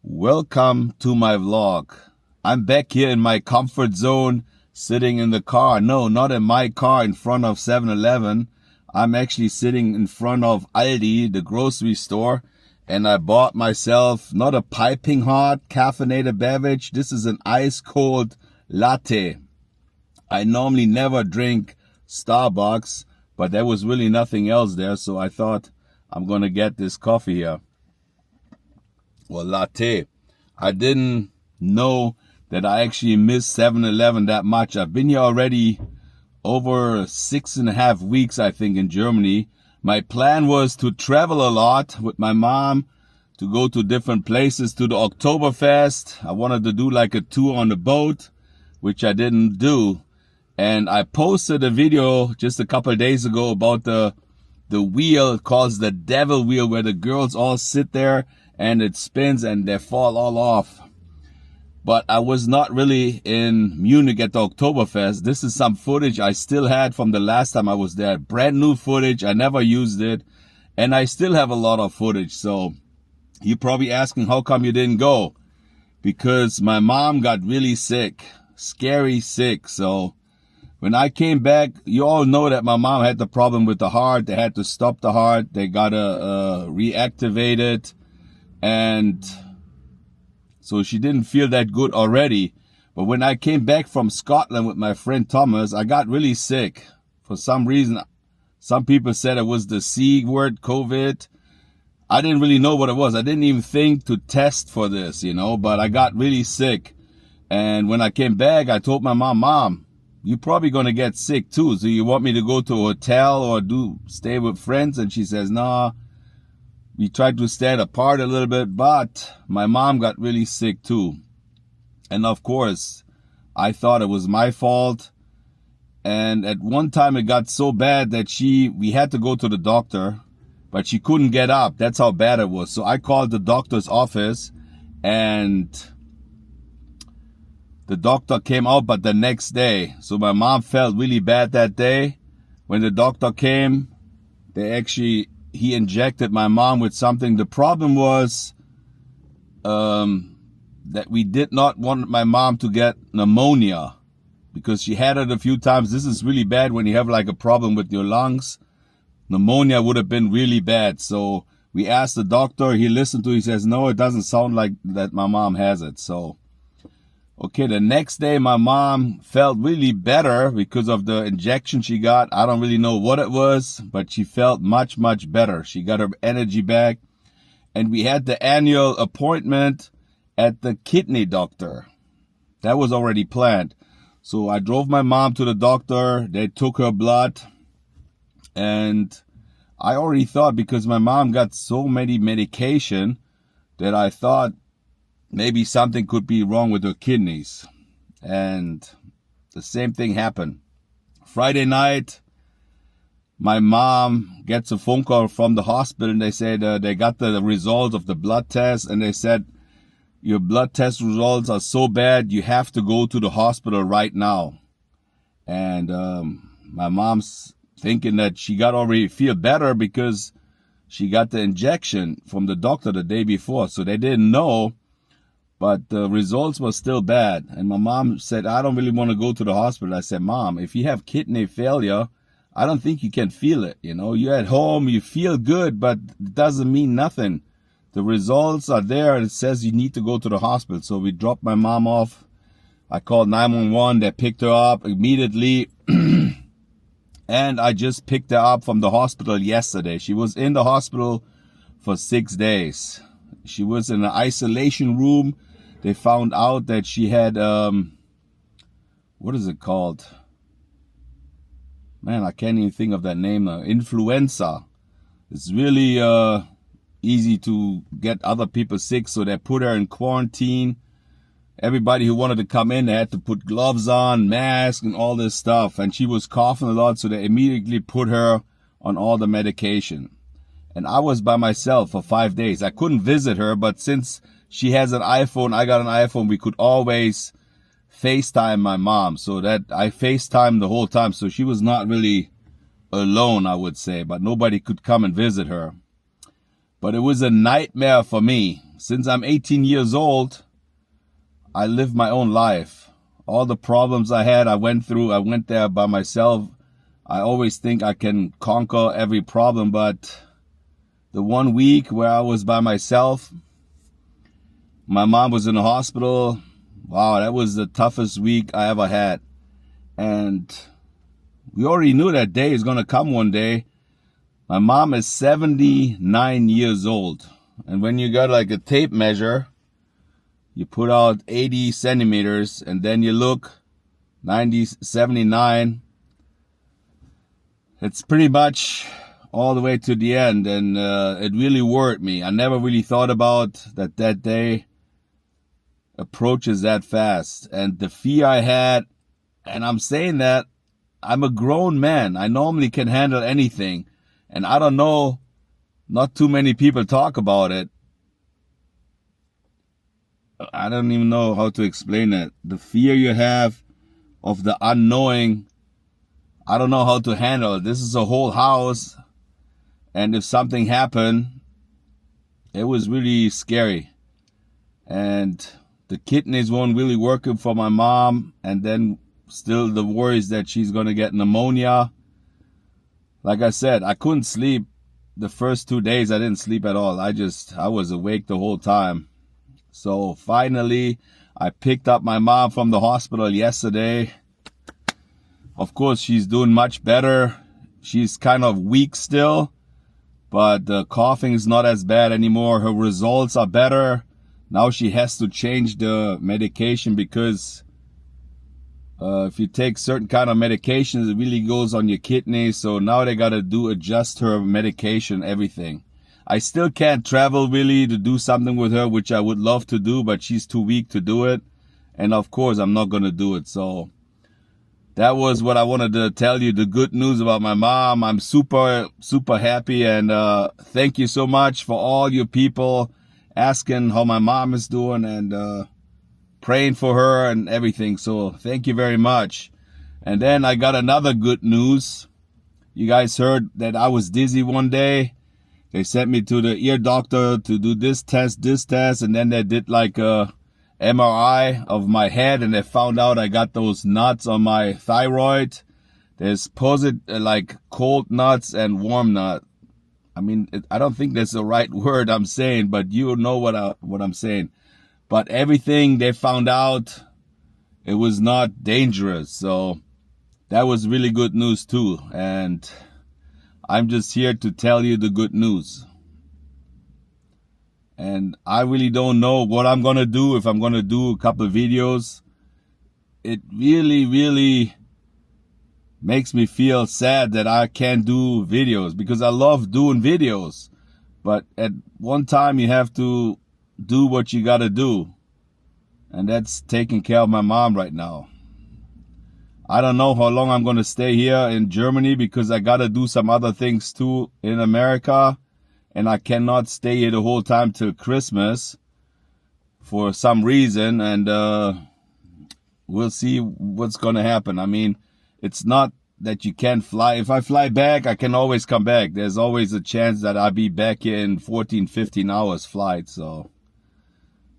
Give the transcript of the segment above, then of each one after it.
Welcome to my vlog. I'm back here in my comfort zone, sitting in the car. No, not in my car in front of 7-Eleven. I'm actually sitting in front of Aldi, the grocery store, and I bought myself not a piping hot caffeinated beverage. This is an ice cold latte. I normally never drink Starbucks, but there was really nothing else there, so I thought I'm gonna get this coffee here. Well, latte. I didn't know that I actually miss 7-Eleven that much. I've been here already over 6.5 weeks, I think, in Germany. My plan was to travel a lot with my mom, to go to different places, to the Oktoberfest. I wanted to do like a tour on the boat, which I didn't do. And I posted a video just a couple of days ago about the wheel called the devil wheel, where the girls all sit there and it spins and they fall all off. But I was not really in Munich at the Oktoberfest. This is some footage I still had from the last time I was there. Brand new footage. I never used it. And I still have a lot of footage. So you're probably asking, how come you didn't go? Because my mom got really sick. Scary sick. So when I came back, you all know that my mom had the problem with the heart. They had to stop the heart. They got to reactivate it. And so she didn't feel that good already. But when I came back from Scotland with my friend Thomas, I got really sick. For some reason, some people said it was the C word, COVID. I didn't really know what it was. I didn't even think to test for this, but I got really sick. And when I came back, I told my Mom, you're probably going to get sick too. So you want me to go to a hotel or stay with friends? And she says, nah. We tried to stand apart a little bit, but my mom got really sick too. And of course, I thought it was my fault. And at one time it got so bad that we had to go to the doctor, but she couldn't get up. That's how bad it was. So I called the doctor's office and the doctor came out, but the next day. So my mom felt really bad that day. When the doctor came, he injected my mom with something. The problem was that we did not want my mom to get pneumonia because she had it a few times. This is really bad when you have like a problem with your lungs. Pneumonia would have been really bad. So we asked the doctor, he listened to it, he says, no, it doesn't sound like that my mom has it. So, okay, the next day my mom felt really better because of the injection she got. I don't really know what it was, but she felt much, much better. She got her energy back. And we had the annual appointment at the kidney doctor. That was already planned. So I drove my mom to the doctor. They took her blood. And I already thought, because my mom got so many medication, that I thought maybe something could be wrong with her kidneys. And the same thing happened. Friday night, my mom gets a phone call from the hospital and they said they got the results of the blood test, and they said, your blood test results are so bad, you have to go to the hospital right now. And my mom's thinking that she got already feel better because she got the injection from the doctor the day before. So they didn't know. But the results were still bad. And my mom said, I don't really want to go to the hospital. I said, Mom, if you have kidney failure, I don't think you can feel it. You're at home, you feel good, but it doesn't mean nothing. The results are there. It says you need to go to the hospital. So we dropped my mom off. I called 911. They picked her up immediately. And I just picked her up from the hospital yesterday. She was in the hospital for 6 days. She was in an isolation room. They found out that she had, what is it called? Man, I can't even think of that name now. Influenza. It's really easy to get other people sick, so they put her in quarantine. Everybody who wanted to come in, they had to put gloves on, mask, and all this stuff. And she was coughing a lot, so they immediately put her on all the medication. And I was by myself for 5 days. I couldn't visit her, but since she has an iPhone, I got an iPhone, we could always FaceTime my mom. So that I FaceTimed the whole time. So she was not really alone, I would say, but nobody could come and visit her. But it was a nightmare for me. since I'm 18 years old, I lived my own life. All the problems I had, I went there by myself. I always think I can conquer every problem, but the 1 week where I was by myself, my mom was in the hospital. Wow, that was the toughest week I ever had. And we already knew that day is going to come one day. My mom is 79 years old. And when you got like a tape measure, you put out 80 centimeters and then you look 90, 79. It's pretty much all the way to the end. And it really worried me. I never really thought about that day approaches that fast. And the fear I had, and I'm saying that I'm a grown man. I normally can handle anything. And I don't know, not too many people talk about it. I don't even know how to explain it. The fear you have of the unknowing, I don't know how to handle it. This is a whole house. And if something happened, it was really scary. And the kidneys weren't really working for my mom. And then still the worries that she's going to get pneumonia. Like I said, I couldn't sleep. The first 2 days, I didn't sleep at all. I was awake the whole time. So finally, I picked up my mom from the hospital yesterday. Of course, she's doing much better. She's kind of weak still, but the coughing is not as bad anymore. Her results are better. Now she has to change the medication because if you take certain kind of medications, it really goes on your kidneys. So now they got to adjust her medication, everything. I still can't travel really to do something with her, which I would love to do, but she's too weak to do it. And of course, I'm not going to do it. So that was what I wanted to tell you, the good news about my mom. I'm super, super happy. And thank you so much for all you people asking how my mom is doing and praying for her and everything. So thank you very much. And then I got another good news. You guys heard that I was dizzy one day. They sent me to the ear doctor to do this test, and then they did like a MRI of my head, and they found out I got those knots on my thyroid. There's like cold nuts and warm nut. I mean, I don't think that's the right word I'm saying, but you know what I'm saying. But everything they found out, it was not dangerous. So that was really good news too. And I'm just here to tell you the good news. And I really don't know what I'm going to do, if I'm going to do a couple of videos. It really, really makes me feel sad that I can't do videos because I love doing videos. But at one time you have to do what you got to do. And that's taking care of my mom right now. I don't know how long I'm going to stay here in Germany because I got to do some other things too in America. And I cannot stay here the whole time till Christmas for some reason. And we'll see what's going to happen. I mean, it's not that you can't fly. If I fly back, I can always come back. There's always a chance that I'll be back here in 14, 15 hours flight. So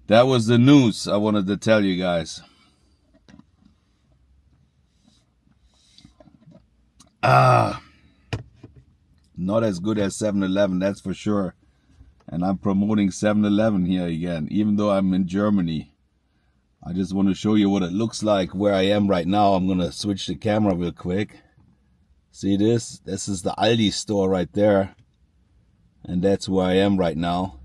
that was the news I wanted to tell you guys. Not as good as 7-Eleven, that's for sure. And I'm promoting 7-Eleven here again, even though I'm in Germany. I just want to show you what it looks like where I am right now. I'm going to switch the camera real quick. See this? This is the Aldi store right there. And that's where I am right now.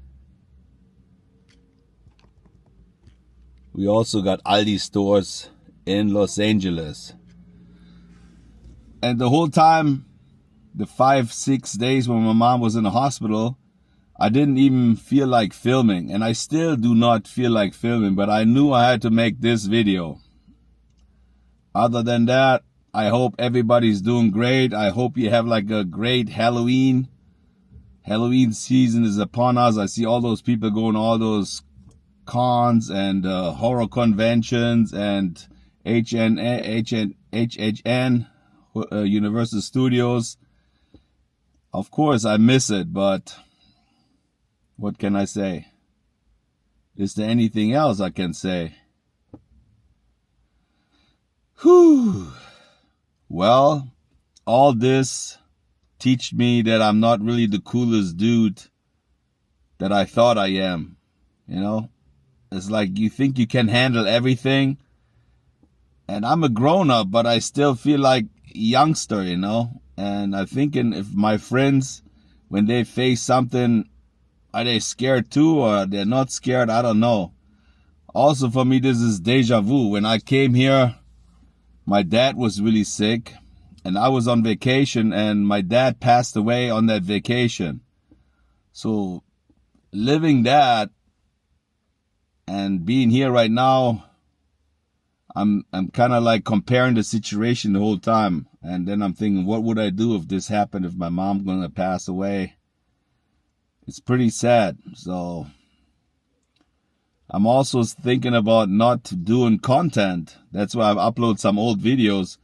We also got Aldi stores in Los Angeles. And the whole time, the 5-6 days when my mom was in the hospital, I didn't even feel like filming. And I still do not feel like filming, but I knew I had to make this video. Other than that, I hope everybody's doing great. I hope you have like a great Halloween. Halloween season is upon us. I see all those people going to all those cons and horror conventions and HHN, Universal Studios. Of course, I miss it, but what can I say? Is there anything else I can say? Whew. Well, all this teach me that I'm not really the coolest dude that I thought I am. You know, it's like you think you can handle everything. And I'm a grown-up, but I still feel like a youngster, you know. And I'm thinking if my friends, when they face something, are they scared too or they're not scared? I don't know. Also for me, this is deja vu. When I came here, my dad was really sick and I was on vacation and my dad passed away on that vacation. So living that and being here right now, I'm kind of like comparing the situation the whole time. And then I'm thinking, what would I do if this happened, if my mom's going to pass away? It's pretty sad. So I'm also thinking about not doing content. That's why I've uploaded some old videos.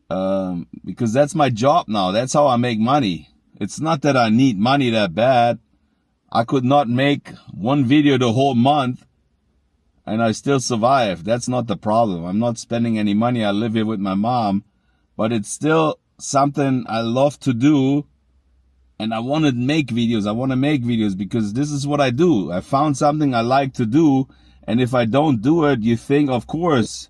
Because that's my job now. That's how I make money. It's not that I need money that bad. I could not make one video the whole month and I still survive. That's not the problem. I'm not spending any money. I live here with my mom, but it's still something I love to do. And I want to make videos. I want to make videos because this is what I do. I found something I like to do. And if I don't do it, you think, of course,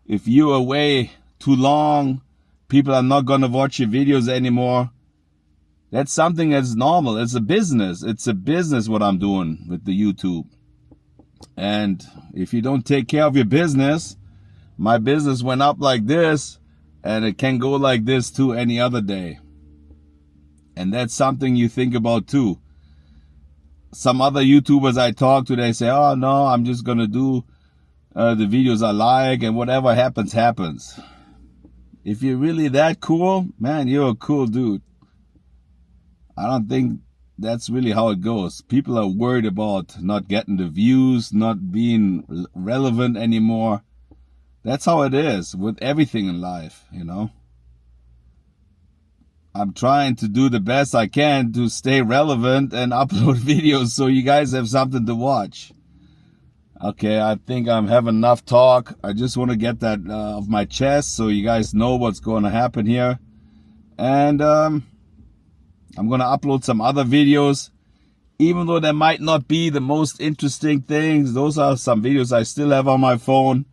if you're away too long, people are not going to watch your videos anymore. That's something that's normal. It's a business. It's a business what I'm doing with the YouTube. And if you don't take care of your business, my business went up like this and it can go like this too any other day. And that's something you think about too. Some other YouTubers I talk to, they say, oh no, I'm just going to do the videos I like and whatever happens, happens. If you're really that cool, man, you're a cool dude. I don't think that's really how it goes. People are worried about not getting the views, not being relevant anymore. That's how it is with everything in life, you know. I'm trying to do the best I can to stay relevant and upload videos so you guys have something to watch. Okay, I think I'm having enough talk. I just want to get that off my chest so you guys know what's going to happen here. And I'm going to upload some other videos. Even though they might not be the most interesting things, those are some videos I still have on my phone.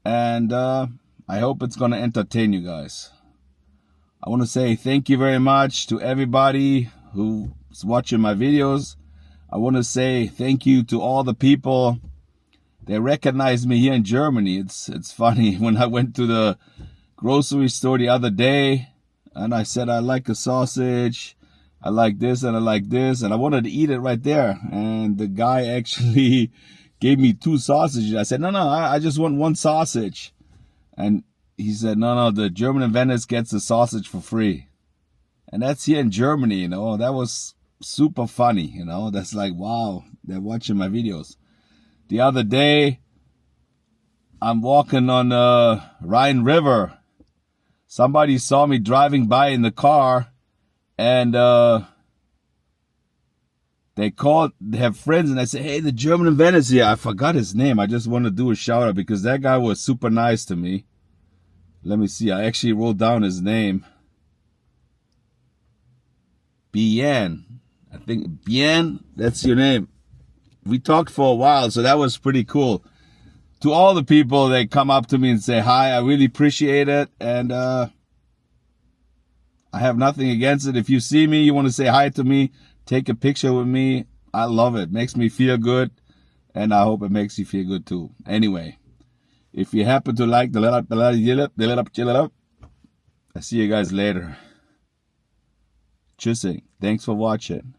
And I hope it's going to entertain you guys. I want to say thank you very much to everybody who's watching my videos. I want to say thank you to all the people. They recognize me here in Germany. It's funny. When I went to the grocery store the other day and I said I like a sausage, I like this and I like this, and I wanted to eat it right there. And the guy actually gave me 2 sausages. I said, no, I just want 1 sausage. And he said, no, the German in Venice gets the sausage for free. And that's here in Germany, you know. That was super funny, you know. That's like, wow, they're watching my videos. The other day, I'm walking on the Rhine River. Somebody saw me driving by in the car, and they have friends, and I said, hey, the German in Venice here. I forgot his name. I just want to do a shout out because that guy was super nice to me. Let me see. I actually wrote down his name. Bien. I think Bien, that's your name. We talked for a while, so that was pretty cool. To all the people that come up to me and say hi, I really appreciate it. And I have nothing against it. If you see me, you want to say hi to me, take a picture with me. I love it. Makes me feel good. And I hope it makes you feel good too. Anyway. If you happen to like I see you guys later. Tschüssing. Thanks for watching.